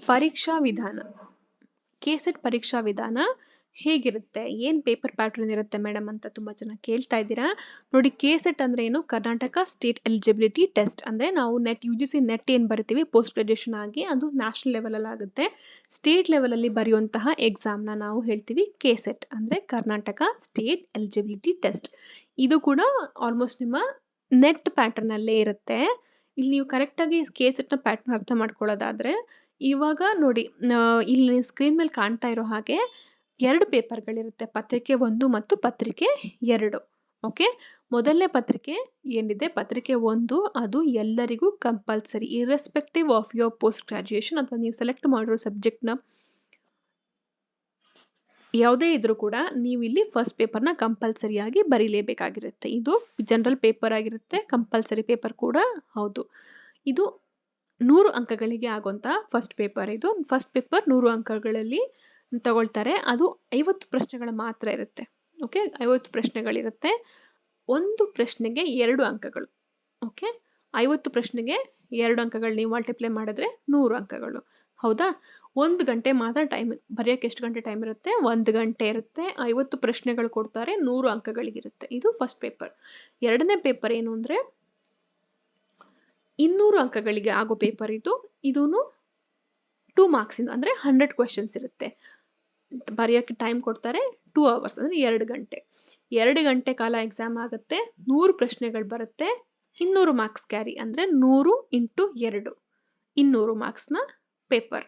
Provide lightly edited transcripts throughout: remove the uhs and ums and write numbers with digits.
ಪರೀಕ್ಷಾ ವಿಧಾನ KSET ಪರೀಕ್ಷಾ ವಿಧಾನ ಹೇಗಿರುತ್ತೆ, ಏನು ಪೇಪರ್ ಪ್ಯಾಟರ್ನ್ ಇರುತ್ತೆ ಮೇಡಮ್ ಅಂತ ತುಂಬ ಜನ ಕೇಳ್ತಾ ಇದ್ದೀರಾ. ನೋಡಿ, KSET ಅಂದರೆ ಏನು, ಕರ್ನಾಟಕ ಸ್ಟೇಟ್ ಎಲಿಜಿಬಿಲಿಟಿ ಟೆಸ್ಟ್. ಅಂದರೆ ನಾವು UGC ನೆಟ್ ಏನು ಬರಿತೀವಿ ಪೋಸ್ಟ್ ಗ್ರಾಜುಯೇಷನ್ ಆಗಿ, ಅದು ನ್ಯಾಷನಲ್ ಲೆವೆಲಲ್ಲಿ ಆಗುತ್ತೆ. ಸ್ಟೇಟ್ ಲೆವೆಲಲ್ಲಿ ಬರೆಯುವಂತಹ ಎಕ್ಸಾಮ್ನ ನಾವು ಹೇಳ್ತೀವಿ KSET, ಅಂದರೆ ಕರ್ನಾಟಕ ಸ್ಟೇಟ್ ಎಲಿಜಿಬಿಲಿಟಿ ಟೆಸ್ಟ್. ಇದು ಕೂಡ ಆಲ್ಮೋಸ್ಟ್ ನಿಮ್ಮ ನೆಟ್ ಪ್ಯಾಟರ್ನಲ್ಲೇ ಇರುತ್ತೆ. ಇಲ್ಲಿ ನೀವು ಕರೆಕ್ಟಾಗಿ KSETನ ಪ್ಯಾಟರ್ನ್ ಅರ್ಥ ಮಾಡ್ಕೊಳ್ಳೋದಾದರೆ, ಇವಾಗ ನೋಡಿ, ಇಲ್ಲಿ ಸ್ಕ್ರೀನ್ ಮೇಲೆ ಕಾಣ್ತಾ ಇರೋ ಹಾಗೆ 2 ಪೇಪರ್ಗಳಿರುತ್ತೆ, ಪತ್ರಿಕೆ 1 ಮತ್ತು ಪತ್ರಿಕೆ 2. ಓಕೆ, ಮೊದಲನೇ ಪತ್ರಿಕೆ ಏನಿದೆ, ಪತ್ರಿಕೆ 1, ಅದು ಎಲ್ಲರಿಗೂ compulsory, irrespective of your post graduation ಅಥವಾ ನೀವು ಸೆಲೆಕ್ಟ್ ಮಾಡಿರೋ ಸಬ್ಜೆಕ್ಟ್ನ ಯಾವುದೇ ಇದ್ರೂ ಕೂಡ ನೀವು ಇಲ್ಲಿ ಫಸ್ಟ್ ಪೇಪರ್ನ ಕಂಪಲ್ಸರಿಯಾಗಿ ಬರೀಲೇಬೇಕಾಗಿರುತ್ತೆ. ಇದು ಜನರಲ್ ಪೇಪರ್ ಆಗಿರುತ್ತೆ, ಕಂಪಲ್ಸರಿ ಪೇಪರ್ ಕೂಡ ಹೌದು. ಇದು 100 ಅಂಕಗಳಿಗೆ ಆಗುವಂಥ ಫಸ್ಟ್ ಪೇಪರ್. ಇದು ಫಸ್ಟ್ ಪೇಪರ್ 100 ಅಂಕಗಳಲ್ಲಿ ತಗೊಳ್ತಾರೆ. ಅದು 50 ಪ್ರಶ್ನೆಗಳು ಮಾತ್ರ ಇರುತ್ತೆ. ಓಕೆ, 50 ಪ್ರಶ್ನೆಗಳಿರುತ್ತೆ. ಒಂದು ಪ್ರಶ್ನೆಗೆ 2 ಅಂಕಗಳು. ಓಕೆ, 50 ಪ್ರಶ್ನೆಗೆ 2 ಅಂಕಗಳು ನೀವು ಮಲ್ಟಿಪ್ಲೈ ಮಾಡಿದ್ರೆ 100 ಅಂಕಗಳು. ಹೌದಾ? 1 ಗಂಟೆ ಮಾತ್ರ ಟೈಮ್. ಬರೆಯೋಕ್ಕೆ ಎಷ್ಟು ಗಂಟೆ ಟೈಮ್ ಇರುತ್ತೆ? 1 ಗಂಟೆ ಇರುತ್ತೆ. 50 ಪ್ರಶ್ನೆಗಳು ಕೊಡ್ತಾರೆ, 100 ಅಂಕಗಳಿಗಿರುತ್ತೆ. ಇದು ಫಸ್ಟ್ ಪೇಪರ್. ಎರಡನೇ ಪೇಪರ್ ಏನು ಅಂದರೆ 200 ಅಂಕಗಳಿಗೆ ಆಗೋ ಪೇಪರ್ ಇದು. ಇದೂ 2 ಮಾರ್ಕ್ಸಿಂದ, ಅಂದರೆ 100 ಕ್ವೆಶನ್ಸ್ ಇರುತ್ತೆ. ಬರೆಯೋಕ್ಕೆ ಟೈಮ್ ಕೊಡ್ತಾರೆ 2 ಅವರ್ಸ್, ಅಂದರೆ 2 ಗಂಟೆ. 2 ಗಂಟೆ ಕಾಲ ಎಕ್ಸಾಮ್ ಆಗುತ್ತೆ. 100 ಪ್ರಶ್ನೆಗಳು ಬರುತ್ತೆ. 200 ಮಾರ್ಕ್ಸ್ ಕ್ಯಾರಿ, ಅಂದರೆ 100 ಇಂಟು 2, 200 ಮಾರ್ಕ್ಸ್ನ ಪೇಪರ್.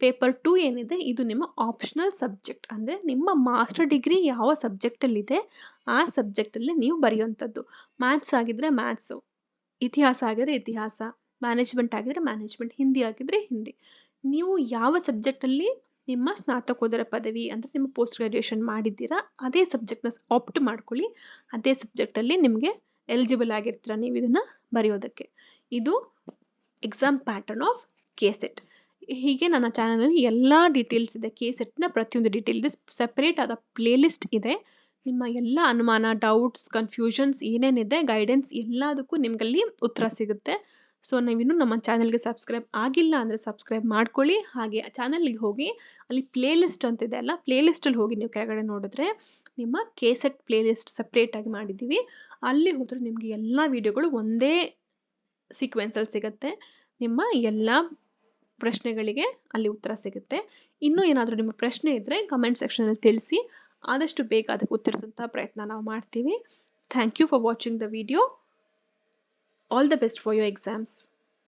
ಪೇಪರ್ 2 ಏನಿದೆ, ಇದು ನಿಮ್ಮ ಆಪ್ಷನಲ್ ಸಬ್ಜೆಕ್ಟ್, ಅಂದರೆ ನಿಮ್ಮ ಮಾಸ್ಟರ್ ಡಿಗ್ರಿ ಯಾವ ಸಬ್ಜೆಕ್ಟಲ್ಲಿದೆ ಆ ಸಬ್ಜೆಕ್ಟಲ್ಲಿ ನೀವು ಬರೆಯುವಂಥದ್ದು. ಮ್ಯಾಥ್ಸ್ ಆಗಿದ್ರೆ ಮ್ಯಾಥ್ಸು, ಇತಿಹಾಸ ಆಗಿದ್ರೆ ಇತಿಹಾಸ, ಮ್ಯಾನೇಜ್ಮೆಂಟ್ ಆಗಿದ್ರೆ ಮ್ಯಾನೇಜ್ಮೆಂಟ್, ಹಿಂದಿ ಆಗಿದ್ರೆ ಹಿಂದಿ. ನೀವು ಯಾವ ಸಬ್ಜೆಕ್ಟಲ್ಲಿ ನಿಮ್ಮ ಸ್ನಾತಕೋತ್ತರ ಪದವಿ ಅಂದರೆ ನಿಮ್ಮ ಪೋಸ್ಟ್ ಗ್ರಾಜುಯೇಷನ್ ಮಾಡಿದ್ದೀರಾ ಅದೇ ಸಬ್ಜೆಕ್ಟ್ನ ಆಪ್ಟ್ ಮಾಡ್ಕೊಳ್ಳಿ. ಅದೇ ಸಬ್ಜೆಕ್ಟಲ್ಲಿ ನಿಮಗೆ ಎಲಿಜಿಬಲ್ ಆಗಿರ್ತೀರ ನೀವು ಇದನ್ನು ಬರೆಯೋದಕ್ಕೆ. ಇದು ಎಕ್ಸಾಮ್ ಪ್ಯಾಟರ್ನ್ ಆಫ್ KSET. ಹೀಗೆ ನನ್ನ ಚಾನಲಲ್ಲಿ ಎಲ್ಲ ಡೀಟೇಲ್ಸ್ ಇದೆ. KSETನ ಪ್ರತಿಯೊಂದು ಡೀಟೇಲ್ ಇದೆ, ಸೆಪರೇಟ್ ಆದ ಪ್ಲೇಲಿಸ್ಟ್ ಇದೆ. ನಿಮ್ಮ ಎಲ್ಲ ಅನುಮಾನ, ಡೌಟ್ಸ್, ಕನ್ಫ್ಯೂಷನ್ಸ್ ಏನೇನಿದೆ, ಗೈಡೆನ್ಸ್ ಎಲ್ಲದಕ್ಕೂ ನಿಮಗಲ್ಲಿ ಉತ್ತರ ಸಿಗುತ್ತೆ. ಸೊ ನೀವಿನ್ನೂ ನಮ್ಮ ಚಾನಲ್ಗೆ ಸಬ್ಸ್ಕ್ರೈಬ್ ಆಗಿಲ್ಲ ಅಂದರೆ ಸಬ್ಸ್ಕ್ರೈಬ್ ಮಾಡ್ಕೊಳ್ಳಿ. ಹಾಗೆ ಚಾನಲ್ಗೆ ಹೋಗಿ ಅಲ್ಲಿ ಪ್ಲೇಲಿಸ್ಟ್ ಅಂತಿದೆ ಅಲ್ಲ, ಪ್ಲೇಲಿಸ್ಟಲ್ಲಿ ಹೋಗಿ ನೀವು ಕೆಳಗಡೆ ನೋಡಿದ್ರೆ ನಿಮ್ಮ KSET ಪ್ಲೇಲಿಸ್ಟ್ ಸಪ್ರೇಟಾಗಿ ಮಾಡಿದ್ದೀವಿ. ಅಲ್ಲಿ ಹೋದರೆ ನಿಮಗೆ ಎಲ್ಲ ವೀಡಿಯೋಗಳು ಒಂದೇ ಸೀಕ್ವೆನ್ಸಲ್ಲಿ ಸಿಗುತ್ತೆ. ನಿಮ್ಮ ಎಲ್ಲ ಪ್ರಶ್ನೆಗಳಿಗೆ ಅಲ್ಲಿ ಉತ್ತರ ಸಿಗುತ್ತೆ. ಇನ್ನೂ ಏನಾದರೂ ನಿಮ್ಮ ಪ್ರಶ್ನೆ ಇದ್ದರೆ ಕಮೆಂಟ್ ಸೆಕ್ಷನಲ್ಲಿ ತಿಳಿಸಿ. ಆದಷ್ಟು ಬೇಗ ಅದಕ್ಕೆ ಉತ್ತರಿಸುವಂಥ ಪ್ರಯತ್ನ ನಾವು ಮಾಡ್ತೀವಿ. Thank you for watching the video. All the best for your exams.